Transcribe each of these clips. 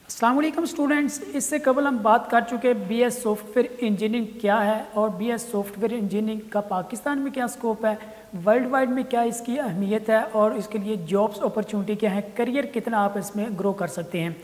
अस्सलाम वालेकुम स्टूडेंट्स, इससे कबल हम बात कर चुके बीएस सॉफ्टवेयर इंजीनियरिंग क्या है और बीएस सॉफ्टवेयर इंजीनियरिंग का पाकिस्तान में क्या स्कोप है, वर्ल्ड वाइड में क्या इसकी अहमियत है और इसके लिए जॉब्स अपॉर्चुनिटी क्या है, करियर कितना आप इसमें ग्रो कर सकते हैं।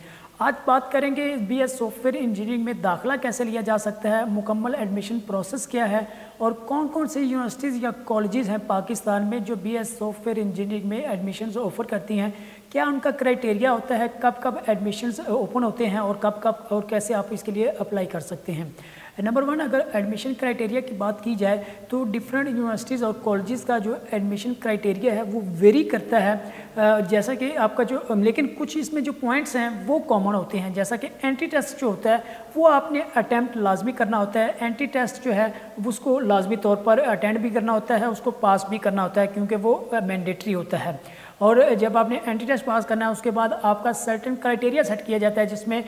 आज बात करेंगे बीएस सॉफ्टवेयर इंजीनियरिंग में दाखिला कैसे लिया जा सकता है, मुकम्मल एडमिशन प्रोसेस क्या है और कौन कौन सी यूनिवर्सिटीज़ या कॉलेजेस हैं पाकिस्तान में जो बीएस सॉफ्टवेयर इंजीनियरिंग में एडमिशन्स ऑफ़र करती हैं, क्या उनका क्राइटेरिया होता है, कब कब एडमिशन्स ओपन होते हैं और कब कब और कैसे आप इसके लिए अप्लाई कर सकते हैं। नंबर वन, अगर एडमिशन क्राइटेरिया की बात की जाए तो डिफरेंट यूनिवर्सिटीज़ और कॉलेजेस का जो एडमिशन क्राइटेरिया है वो वेरी करता है, जैसा कि आपका जो लेकिन कुछ इसमें जो पॉइंट्स हैं वो कॉमन होते हैं। जैसा कि एंट्री टेस्ट जो होता है वो आपने अटैम्प्ट लाजमी करना होता है। एंट्री टेस्ट जो है उसको लाजमी तौर पर अटेंड भी करना होता है, उसको पास भी करना होता है क्योंकि वो मैंडेटरी होता है। और जब आपने एंट्री टेस्ट पास करना है उसके बाद आपका सर्टेन क्राइटेरिया सेट किया जाता है जिसमें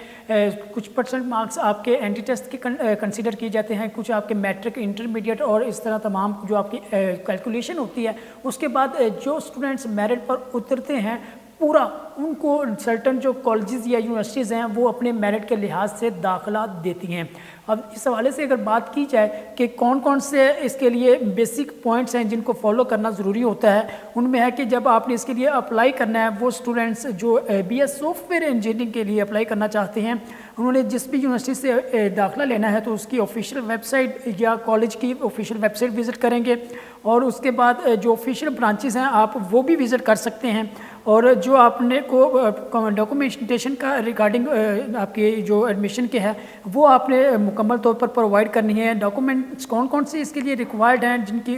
कुछ परसेंट मार्क्स आपके एंट्री टेस्ट के कंसीडर किए जाते हैं, कुछ आपके मैट्रिक, इंटरमीडिएट और इस तरह तमाम जो आपकी कैलकुलेशन होती है। उसके बाद जो स्टूडेंट्स मेरिट पर उतरते हैं पूरा उनको सर्टन जो कॉलेजेस या यूनिवर्सिटीज़ हैं वो अपने मेरिट के लिहाज से दाखिला देती हैं। अब इस हवाले से अगर बात की जाए कि कौन कौन से इसके लिए बेसिक पॉइंट्स हैं जिनको फॉलो करना ज़रूरी होता है, उनमें है कि जब आपने इसके लिए अप्लाई करना है, वो स्टूडेंट्स जो बीएस सॉफ्टवेयर इंजीनियरिंग के लिए अप्लाई करना चाहते हैं उन्होंने जिस भी यूनिवर्सिटी से दाखिला लेना है तो उसकी ऑफिशियल वेबसाइट या कॉलेज की ऑफिशियल वेबसाइट विज़िट करेंगे और उसके बाद जो ऑफिशियल ब्रांचेस हैं आप वो भी विज़िट कर सकते हैं। और जो आपने को डॉक्यूमेंटेशन का रिगार्डिंग आपके जो एडमिशन के है वो आपने मुकम्मल तौर पर प्रोवाइड करनी है। डॉक्यूमेंट्स कौन कौन से इसके लिए रिक्वायर्ड हैं जिनकी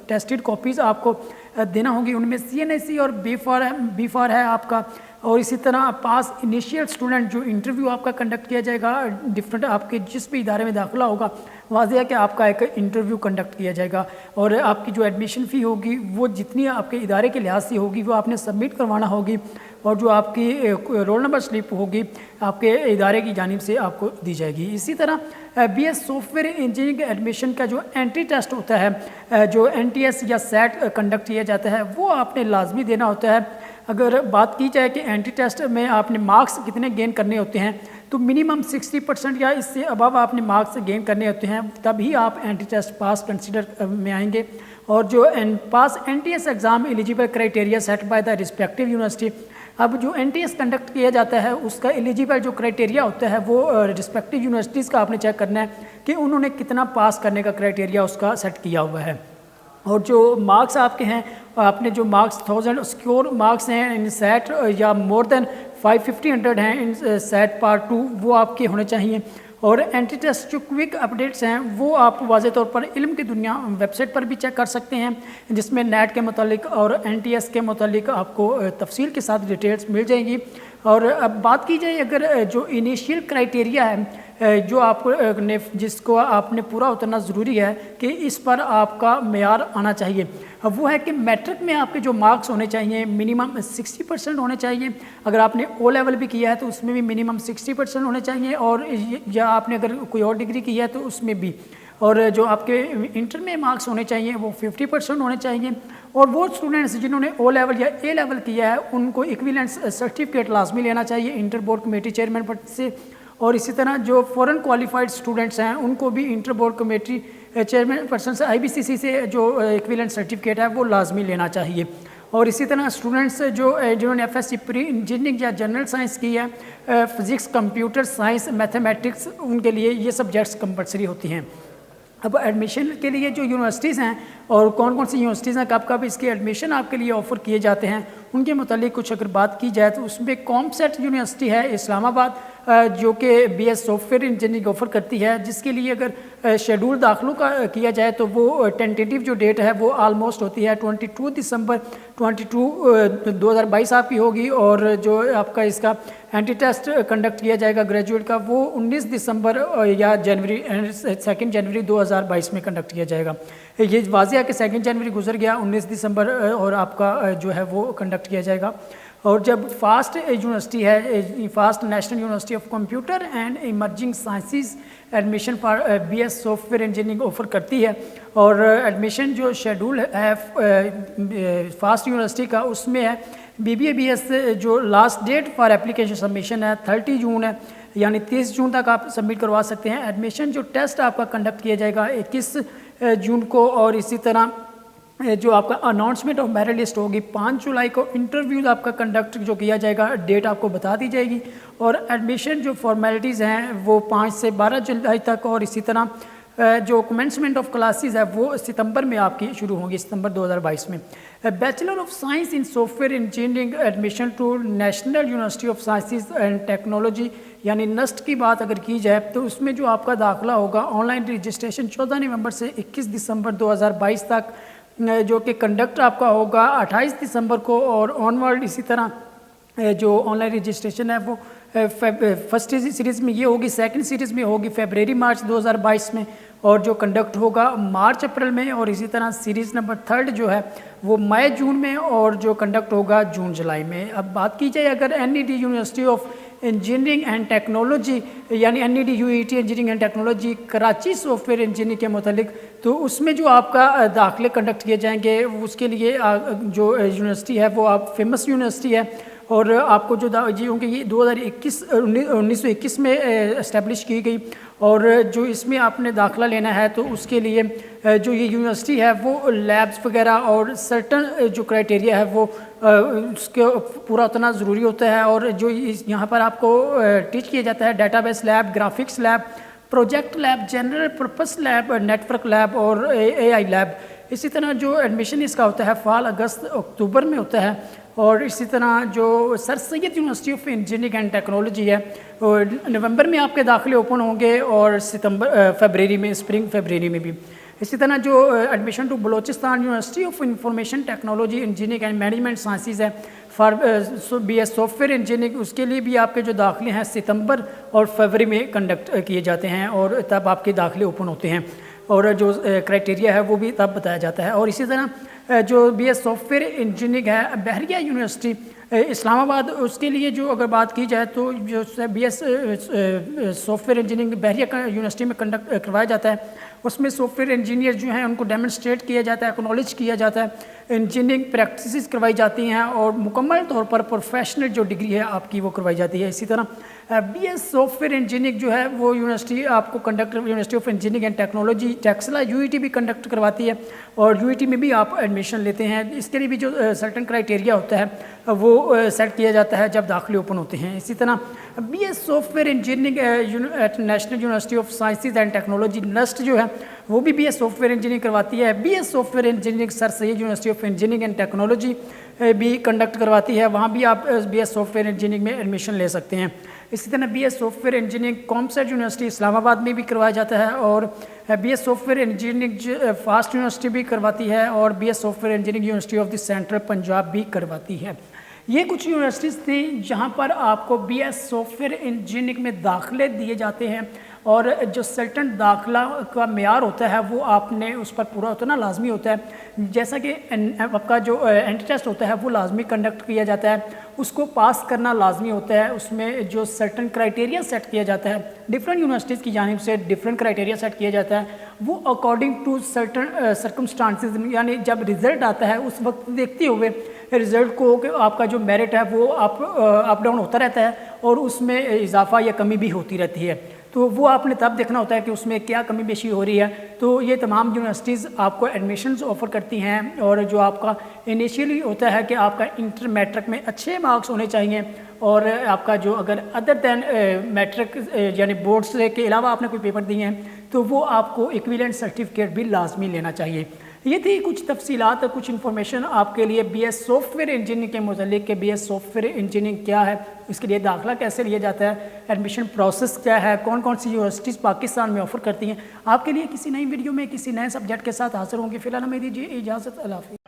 टेस्टेड कॉपीज़ आपको देना होगी, उनमें CNSE और B.Pharm है आपका। और इसी तरह पास इनिशियल स्टूडेंट जो इंटरव्यू आपका कंडक्ट किया जाएगा, डिफरेंट आपके जिस भी इदारे में दाखिला होगा वाज़ेह है कि आपका एक इंटरव्यू कंडक्ट किया जाएगा और आपकी जो एडमिशन फ़ी होगी वो जितनी आपके इदारे के लिहाज से होगी वो आपने सबमिट करवाना होगी और जो आपकी रोल नंबर स्लिप होगी आपके इदारे की जानिब से आपको दी जाएगी। इसी तरह बीएस सॉफ्टवेयर इंजीनियरिंग एडमिशन का जो एंट्री टेस्ट होता है, जो NTS या सेट कंडक्ट किया जाता है वो आपने लाजमी देना होता है। अगर बात की जाए कि एंट्री टेस्ट में आपने मार्क्स कितने गेन करने होते हैं तो मिनिमम 60% या इससे अबव आपने मार्क्स गेन करने होते हैं, तभी आप एंट्री टेस्ट पास कंसिडर में आएंगे। और जो पास NTS exam eligible criteria set by the respective university, अब जो NTS कंडक्ट किया जाता है उसका एलिजिबल जो क्राइटेरिया होता है वो रिस्पेक्टिव यूनिवर्सिटीज़ का आपने चेक करना है कि उन्होंने कितना पास करने का क्राइटेरिया उसका सेट किया हुआ है। और जो मार्क्स आपके हैं, आपने जो मार्क्स 1000 सिक्योर मार्क्स हैं इन सेट या मोर देन 550 हैं इन सेट पार्ट 2 वो आपके होने चाहिए। और एंट्री टेस्ट जो क्विक अपडेट्स हैं वो आप वाज़े तौर पर इल्म की दुनिया वेबसाइट पर भी चेक कर सकते हैं जिसमें नेट के मुतालिक और NTS के मुतालिक आपको तफसील के साथ डिटेल्स मिल जाएंगी। और अब बात की जाए अगर जो इनिशियल क्राइटेरिया है जो आपको जिसको आपने पूरा उतरना ज़रूरी है कि इस पर आपका मेयार आना चाहिए, वो है कि मैट्रिक में आपके जो मार्क्स होने चाहिए मिनिमम 60% होने चाहिए। अगर आपने O लेवल भी किया है तो उसमें भी मिनिमम 60% होने चाहिए और या आपने अगर कोई और डिग्री की है तो उसमें भी। और जो आपके इंटर में मार्क्स होने चाहिए वो 50% होने चाहिए। और वो स्टूडेंट्स जिन्होंने O लेवल या A लेवल किया है उनको इक्विवेलेंस सर्टिफिकेट लाजमी लेना चाहिए इंटर बोर्ड कमेटी चेयरमैन पद से। और इसी तरह जो फॉरेन क्वालिफाइड स्टूडेंट्स हैं उनको भी inter board committee chairman person से IBCC से जो इक्विवेलेंट सर्टिफिकेट है वो लाजमी लेना चाहिए। और इसी तरह स्टूडेंट्स जिन्होंने FSC प्री इंजीनियरिंग या जनरल साइंस की है, फिज़िक्स, कंप्यूटर साइंस, मैथमेटिक्स, उनके लिए ये सब्जेक्ट्स कंपलसरी होती हैं। अब एडमिशन के लिए जो यूनिवर्सिटीज़ हैं और कौन कौन सी यूनिवर्सिटीज़ हैं, कब कब इसके एडमिशन आपके लिए ऑफ़र किए जाते हैं, उनके मुतालिक कुछ अगर बात की जाए तो उसमें कॉमसेट यूनिवर्सिटी है इस्लामाबाद जो कि BS सॉफ्टवेयर इंजीनियरिंग ऑफ़र करती है, जिसके लिए अगर शेड्यूल दाखिलों का किया जाए तो वो टेंटेटिव जो डेट है वो आलमोस्ट होती है 22 दिसंबर 2022 आपकी होगी। और जो आपका इसका एंट्री टेस्ट कंडक्ट किया जाएगा ग्रेजुएट का वो 19 दिसंबर या जनवरी 2 जनवरी 2022 में कंडक्ट किया जाएगा। ये वाज़ेह है कि 2 जनवरी गुजर गया, 19 दिसंबर और आपका जो है वो कंडक्ट किया जाएगा। اور جب فاسٹ یونیورسٹی ہے، fast national university of computer and emerging sciences admission for B S software engineering offer کرتی ہے، اور ایڈمیشن جو شیڈول ہے فاسٹ یونیورسٹی کا اس میں ہے B B A B S جو last date for application submission ہے 30 جون ہے، یعنی 30 جون تک آپ سبمٹ کروا سکتے ہیں۔ ایڈمیشن جو ٹیسٹ آپ کا کنڈکٹ کیا جائے گا 21 جون کو، اور اسی طرح جو آپ کا اناؤنسمنٹ آف میرٹ لسٹ ہوگی 5 جولائی کو، انٹرویوز آپ کا کنڈکٹ جو کیا جائے گا ڈیٹ آپ کو بتا دی جائے گی، اور ایڈمیشن جو فارمیلٹیز ہیں وہ 5 سے 12 جولائی تک، اور اسی طرح جو کمنسمنٹ آف کلاسز ہے وہ ستمبر میں آپ کی شروع ہوں گی، ستمبر 2022 میں۔ Bachelor of science in software engineering admission to national university of sciences and technology یعنی نسٹ کی بات اگر کی جائے تو اس میں جو آپ کا داخلہ ہوگا آن لائن رجسٹریشن 14 نومبر سے 21 دسمبر 2022 تک، جو کہ کنڈکٹ آپ کا ہوگا 28 دسمبر کو، اور آن ورلڈ اسی طرح جو آن لائن رجسٹریشن ہے وہ فرسٹ سیریز میں یہ ہوگی، سیکنڈ سیریز میں ہوگی فیبرری مارچ 2022 میں، اور جو کنڈکٹ ہوگا مارچ اپریل میں، اور اسی طرح سیریز نمبر 3 جو ہے وہ مئی جون میں، اور جو کنڈکٹ ہوگا جون جولائی میں۔ اب بات کی جائے اگر N E D university of engineering and technology یعنی N E D U E T engineering and technology Karachi software engineering کے متعلق، تو اس میں جو آپ کا داخلے کنڈکٹ کیے جائیں گے اس کے لیے جو یونیورسٹی ہے وہ آپ فیمس یونیورسٹی ہے، اور آپ کو جو کیونکہ یہ 1921 میں اسٹیبلش کی گئی، اور جو اس میں آپ نے داخلہ لینا ہے تو اس کے لیے جو یہ یونیورسٹی ہے وہ لیبس وغیرہ اور سرٹن جو کرائٹیریا ہے وہ اس کے پورا اتنا ضروری ہوتا ہے، اور جو یہاں پر آپ کو ٹیچ کیا جاتا ہے database lab, graphics lab, project lab, general purpose lab, network lab اور اے آئی لیب۔ اسی طرح جو ایڈمیشن اس کا ہوتا ہے فال اگست اکتوبر میں ہوتا ہے، اور اسی طرح جو Sir Syed university of engineering and technology ہے نومبر میں آپ کے داخلے اوپن ہوں گے، اور فیبرری میں، اسپرنگ فیبرری میں بھی۔ اسی طرح جو admission to Balochistan university of information technology engineering and management sciences ہے for B S software engineering, اس کے لیے بھی آپ کے جو داخلے ہیں ستمبر اور فیبرری میں کنڈکٹ کیے جاتے ہیں، اور تب آپ کے داخلے اوپن ہوتے ہیں، اور جو کرائٹیریا ہے وہ بھی تب بتایا جاتا ہے۔ اور اسی طرح جو be S software engineering ہے بحریہ یونیورسٹی اسلام آباد، اس کے لیے جو اگر بات کی جائے تو جو be S software engineering بحریہ یونیورسٹی میں کنڈکٹ کروایا جاتا ہے، اس میں سافٹ ویئر انجینئر جو ہیں ان کو ڈیمونسٹریٹ کیا جاتا ہے، اکنالج کیا جاتا ہے، انجینئرنگ پریکٹسز کروائی جاتی ہیں، اور مکمل طور پر پروفیشنل جو ڈگری ہے آپ کی وہ کروائی جاتی ہے۔ اسی طرح B S software engineering جو ہے وہ یونیورسٹی آپ کو conduct university of engineering and technology Taxila you E T بھی کنڈکٹ کرواتی ہے، اور یو ای ٹی میں بھی آپ ایڈمیشن لیتے ہیں، اس کے لیے بھی جو سرٹن کرائٹیریا ہوتا ہے وہ سیٹ کیا جاتا ہے جب داخلے اوپن ہوتے ہیں۔ اسی طرح B S software engineering at national university of sciences and technology NUST جو ہے وہ بھی B S software engineering کرواتی ہے۔ B S software engineering Sir Syed university of engineering and technology بھی کنڈکٹ کرواتی ہے، وہاں بھی آپ B S software engineering میں ایڈمیشن لے سکتے ہیں۔ اسی طرح B S software engineering COMSATS university Islamabad میں بھی کروایا جاتا ہے، اور be S software engineering fast university بھی کرواتی ہے، اور be S software engineering university of the central Punjab بھی کرواتی ہے۔ یہ کچھ یونیورسٹیز تھیں جہاں پر آپ کو be S software engineering میں داخلے دیے جاتے ہیں، اور جو سرٹن داخلہ کا معیار ہوتا ہے وہ آپ نے اس پر پورا اتنا لازمی ہوتا ہے، جیسا کہ آپ کا جو اینٹری ٹیسٹ ہوتا ہے وہ لازمی کنڈکٹ کیا جاتا ہے، اس کو پاس کرنا لازمی ہوتا ہے، اس میں جو سرٹن کرائٹیریا سیٹ کیا جاتا ہے ڈفرینٹ یونیورسٹیز کی جانب سے ڈفرینٹ کرائٹیریا سیٹ کیا جاتا ہے، وہ اکارڈنگ ٹو سرٹن سرکمسٹانسز یعنی جب رزلٹ آتا ہے اس وقت دیکھتے ہوئے رزلٹ کو کہ آپ کا جو میرٹ ہے وہ اپ ڈاؤن ہوتا رہتا ہے، اور اس میں اضافہ یا کمی بھی ہوتی رہتی ہے، تو وہ آپ نے تب دیکھنا ہوتا ہے کہ اس میں کیا کمی بیشی ہو رہی ہے۔ تو یہ تمام یونیورسٹیز آپ کو ایڈمیشنز آفر کرتی ہیں، اور جو آپ کا انیشیلی ہوتا ہے کہ آپ کا انٹر میٹرک میں اچھے مارکس ہونے چاہیے، اور آپ کا جو اگر ادر دین میٹرک یعنی بورڈز کے علاوہ آپ نے کوئی پیپر دیے ہیں تو وہ آپ کو ایکویلنٹ سرٹیفکیٹ بھی لازمی لینا چاہیے۔ یہ تھی کچھ تفصیلات، کچھ انفارمیشن آپ کے لیے be S software engineering کے متعلق کہ be S software engineering کیا ہے، اس کے لیے داخلہ کیسے لیا جاتا ہے، ایڈمیشن پروسیس کیا ہے، کون کون سی یونیورسٹیز پاکستان میں آفر کرتی ہیں۔ آپ کے لیے کسی نئی ویڈیو میں کسی نئے سبجیکٹ کے ساتھ حاضر ہوں گے، فی الحال ہمیں دیجیے اجازت، اللہ حافظ۔